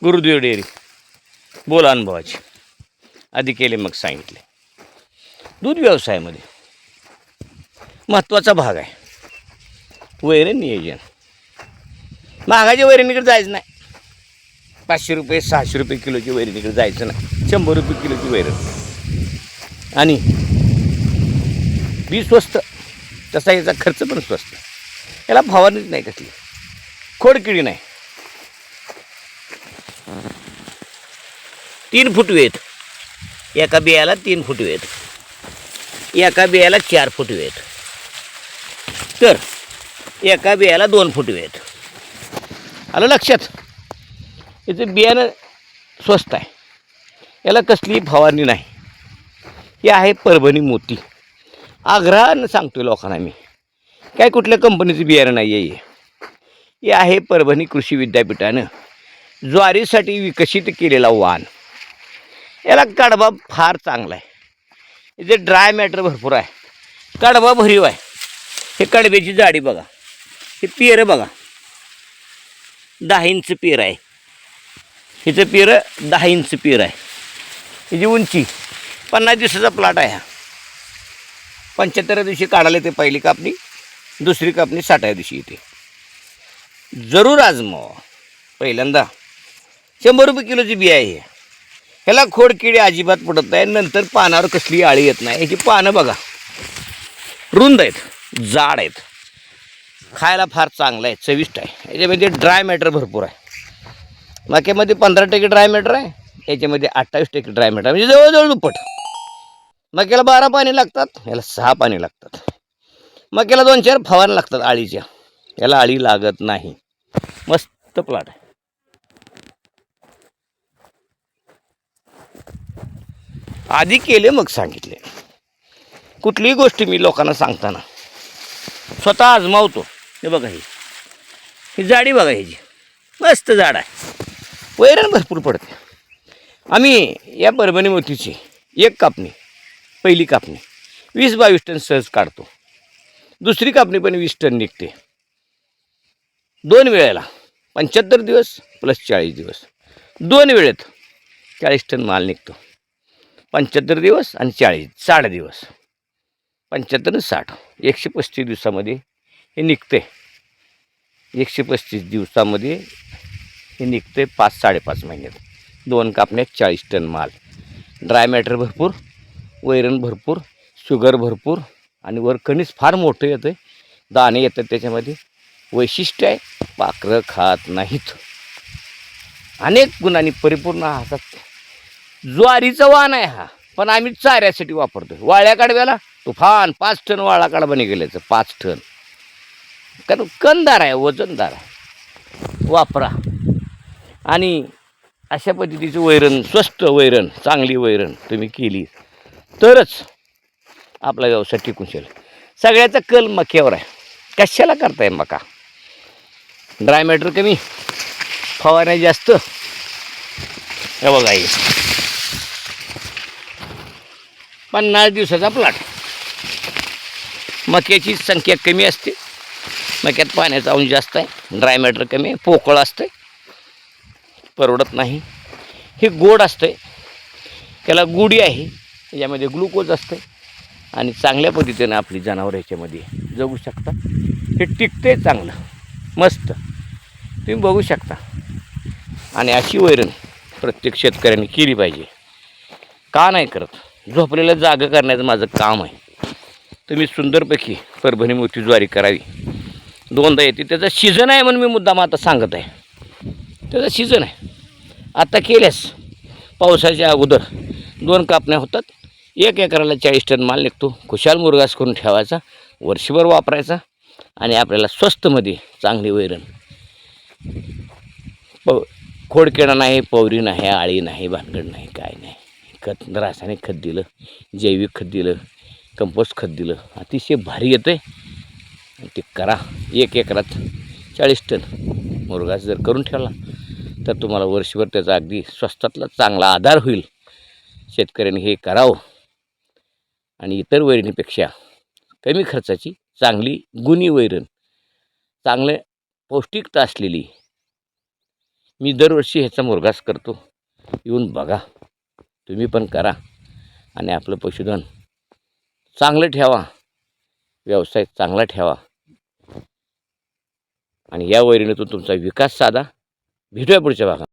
Gurudev dairy बोल अनुभवाची आधी केले मग सांगितले. दूध व्यवसायामध्ये महत्त्वाचा भाग आहे वैरण नियोजन. महागाच्या वैरणीकडे जायचं नाही. 500 रुपये 600 रुपये किलोची वैरणीकडे जायचं नाही. 100 रुपये किलोची वैरण आणि बी स्वस्त, तसा याचा खर्च पण स्वस्त. याला फवारणीच नाही कसली, खोडकिडी नाही. 3 फुटवे आहेत एका बियाला, 3 फुटवे आहेत एका बियाला, 4 फुटवे आहेत, तर एका बियाला 2 फुटवे आहेत. आलं लक्षात? याचं बियाणं स्वस्त आहे, याला कसलीही फवारणी नाही. हे आहे परभणी मोती. आग्रहानं सांगतोय लोकांना मी, काय कुठल्या कंपनीचं बियाणं नाही आहे. हे आहे परभणी कृषी विद्यापीठानं ज्वारीसाठी विकसित केलेला वाण. याला कडबा फार चांगला आहे. याचे ड्राय मॅटर भरपूर आहे, कडबा भरीव आहे. हे कडब्याची जाडी बघा, हे पेरं बघा, 10 इंच पेर आहे. हिचं पेरं 10 इंच पेर आहे. हिची उंची 50 दिवसाचा प्लॉट आहे. हा 75 दिवशी काढायला येते पहिली कापणी, दुसरी कापणी 60 दिवशी येते. जरूर आजमावा. पहिल्यांदा 100 रुपये किलोची बी आहे. ह्याला खोडकिडी अजिबात पडत नाही. नंतर पानावर कसली आळी येत नाही. ह्याची पानं बघा, रुंद आहेत, जाड आहेत, खायला फार चांगलं आहे, चविष्ट आहे. याच्यामध्ये ड्राय मॅटर भरपूर आहे. मक्यामध्ये 15% ड्राय मॅटर आहे, याच्यामध्ये 28% ड्राय मॅटर, म्हणजे जवळजवळ दुप्पट. मक्याला 12 पाणी लागतात, याला 6 पाणी लागतात. मक्याला 2-4 फवारणी लागतात आळीच्या, याला आळी लागत नाही. मस्त प्लॉट आहे. आधी केले मग सांगितले. कुठलीही गोष्टी मी लोकांना सांगताना स्वतः आजमावतो. हे बघा, ही जाडी बघा, ह्याची मस्त जाड आहे. वैरण भरपूर पडते. आम्ही या परभणी मोतीची एक कापणी, पहिली कापणी 20-22 टन सहज काढतो. दुसरी कापणी पण 20 टन निघते. 2 वेळेला 75 दिवस प्लस 40 दिवस, 2 वेळेत 40 टन माल निघतो. 75 दिवस आणि 60 दिवस, 75 आणि 60, 135 दिवसामध्ये हे निघते. 135 दिवसामध्ये हे निघते. 5-5.5 महिन्यात 2 कापण्यात 40 टन माल. ड्राय मॅटर भरपूर, वैरण भरपूर, शुगर भरपूर आणि वर कणीस फार मोठं येतं, दाणे येतात त्याच्यामध्ये. वैशिष्ट्य आहे, पाखरं खात नाहीत. अनेक गुणांनी परिपूर्ण हातात. ज्वारीचा वाण आहे हा, पण आम्ही चाऱ्यासाठी वापरतो. वाळ्या काढव्याला तुफान 5 टन वाळा काढवा निघाल्याचं, 5 टन. कारण कणदार आहे, वजनदार आहे, वापरा. आणि अशा पद्धतीचं वैरण, स्वस्त वैरण, चांगली वैरण तुम्ही केली तरच आपला व्यवसाय टिकून शकेल. सगळ्याचा कल मक्यावर आहे. कशाला करताय मका? ड्राय मॅटर कमी, फवारण्या जास्त. हे बघा, 50 दिवसाचा प्लॉट. मक्याची संख्या कमी असते, मक्यात पाण्याचा अंश जास्त आहे, ड्राय मॅटर कमी आहे, पोकळ असते, परवडत नाही. हे गोड असते, त्याला गुढी आहे, यामध्ये ग्लुकोज असते आणि चांगल्या पद्धतीने आपली जनावर ह्याच्यामध्ये जगू शकता. हे टिकते चांगलं, मस्त, तुम्ही बघू शकता. आणि अशी वैरण प्रत्येक शेतकऱ्यांनी केली पाहिजे. का नाही करत? झोपलेलं जागं करण्याचं माझं काम आहे. तुम्ही सुंदरपैकी परभणी मोती ज्वारी करावी. 2दा येते, त्याचा सीझन आहे म्हणून मी मुद्दाम आता सांगत आहे. त्याचा सीझन आहे. आता केल्यास पावसाच्या अगोदर 2 कापण्या होतात. 1 एकराला 40 टन माल निघतो. खुशाल मुरघास करून ठेवायचा, वर्षभर वापरायचा आणि आपल्याला स्वस्तमध्ये चांगली वैरण. खोडकिडा नाही, पवरी नाही, आळी नाही, भानगड नाही, काय नाही. खत, रासायनिक खत दिलं, जैविक खत दिलं, कंपोस्ट खत दिलं, अतिशय भारी येतं आहे. ते करा. 1 एकरात 40 टन मुरघास जर करून ठेवला तर तुम्हाला वर्षभर त्याचा अगदी स्वस्तातला चांगला आधार होईल. शेतकऱ्यांनी हे करावं आणि इतर वैरणीपेक्षा कमी खर्चाची चांगली गुणी वैरण, चांगले पौष्टिकता असलेली मी दरवर्षी ह्याचा मुरघास करतो. येऊन बघा, तुम्ही पण करा आणि आपलं पशुधन चांगलं ठेवा, व्यवसाय चांगला ठेवा आणि या वैरणीतून तुमचा विकास साधा. भेटूया पुढच्या भागात.